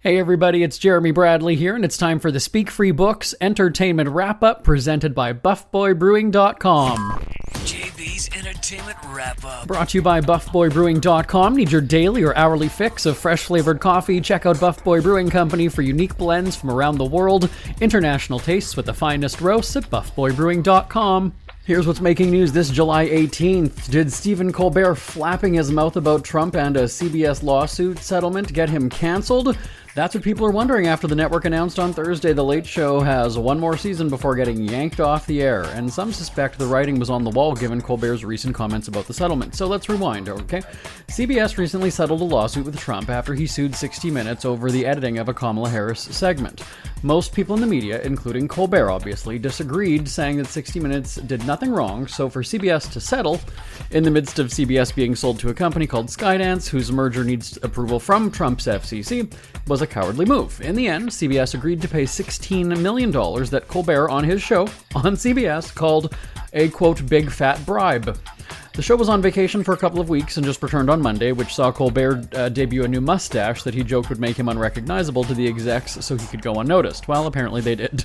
Hey everybody, it's Jeremy Bradley here, and it's time for the Speak Free Books Entertainment Wrap-Up presented by BuffBoyBrewing.com. JB's Entertainment Wrap-Up. Brought to you by BuffBoyBrewing.com. Need your daily or hourly fix of fresh-flavored coffee? Check out Buff Boy Brewing Company for unique blends from around the world. International tastes with the finest roasts at BuffBoyBrewing.com. Here's what's making news this July 18th. Did Stephen Colbert flapping his mouth about Trump and a CBS lawsuit settlement get him canceled? That's what people are wondering after the network announced on Thursday The Late Show has one more season before getting yanked off the air, and some suspect the writing was on the wall given Colbert's recent comments about the settlement. So let's rewind, okay? CBS recently settled a lawsuit with Trump after he sued 60 Minutes over the editing of a Kamala Harris segment. Most people in the media, including Colbert obviously, disagreed, saying that 60 Minutes did nothing wrong, so for CBS to settle, in the midst of CBS being sold to a company called Skydance, whose merger needs approval from Trump's FCC, was a cowardly move. In the end, CBS agreed to pay $16 million that Colbert on his show on CBS called a, quote, big fat bribe. The show was on vacation for a couple of weeks and just returned on Monday, which saw Colbert debut a new mustache that he joked would make him unrecognizable to the execs so he could go unnoticed. Well, apparently they did.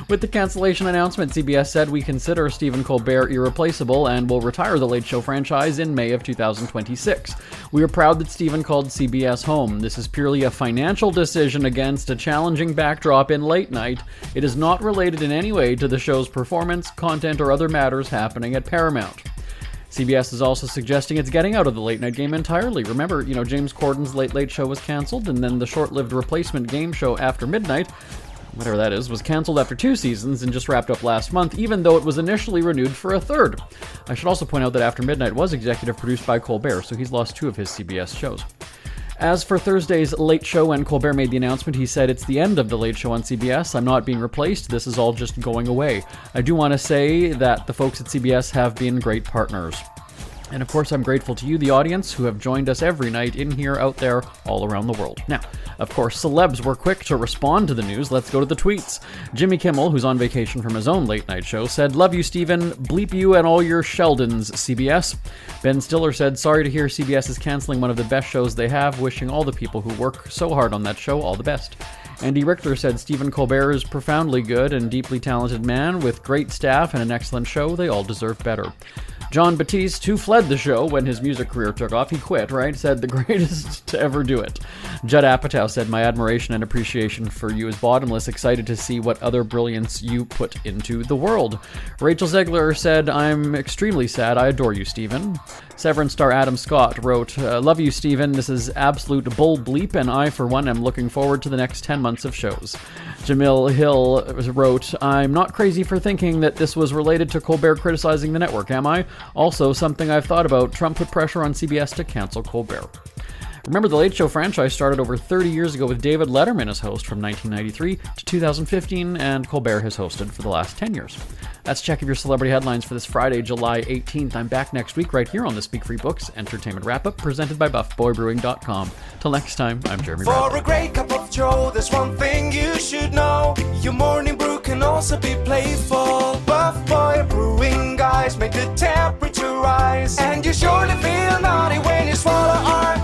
With the cancellation announcement, CBS said, "We consider Stephen Colbert irreplaceable and will retire the Late Show franchise in May of 2026. We are proud that Stephen called CBS home. This is purely a financial decision against a challenging backdrop in late night. It is not related in any way to the show's performance, content, or other matters happening at Paramount." CBS is also suggesting it's getting out of the late night game entirely. Remember, James Corden's Late Late Show was canceled, and then the short-lived replacement game show After Midnight, whatever that is, was canceled after 2 seasons and just wrapped up last month, even though it was initially renewed for a third. I should also point out that After Midnight was executive produced by Colbert, so he's lost 2 of his CBS shows. As for Thursday's Late Show, when Colbert made the announcement, he said, "It's the end of the Late Show on CBS. I'm not being replaced. This is all just going away. I do want to say that the folks at CBS have been great partners. And of course, I'm grateful to you, the audience, who have joined us every night in here, out there, all around the world." Now, of course, celebs were quick to respond to the news. Let's go to the tweets. Jimmy Kimmel, who's on vacation from his own late night show, said, "Love you, Stephen. Bleep you and all your Sheldons, CBS." Ben Stiller said, "Sorry to hear CBS is canceling one of the best shows they have. Wishing all the people who work so hard on that show all the best." Andy Richter said, "Stephen Colbert is profoundly good and deeply talented man with great staff and an excellent show. They all deserve better." John Batiste, who fled the show when his music career took off, he quit, right? Said, "The greatest to ever do it." Judd Apatow said, "My admiration and appreciation for you is bottomless. Excited to see what other brilliance you put into the world." Rachel Zegler said, "I'm extremely sad. I adore you, Stephen." Severance star Adam Scott wrote, "Love you, Stephen. This is absolute bull bleep, and I, for one, am looking forward to the next 10 months of shows." Jamil Hill wrote, "I'm not crazy for thinking that this was related to Colbert criticizing the network, am I? Also, something I've thought about, Trump put pressure on CBS to cancel Colbert." Remember, the Late Show franchise started over 30 years ago with David Letterman as host from 1993 to 2015, and Colbert has hosted for the last 10 years. That's Check of your celebrity headlines for this Friday, July 18th. I'm back next week right here on the Speak Free Books Entertainment Wrap-Up presented by BuffBoyBrewing.com. Till next time, I'm Jeremy Bradley. For a great cup of joe, there's one thing you should know. Your morning brew can also be playful. Buff Boy Brewing guys make the temperature rise. And you surely feel naughty when you swallow our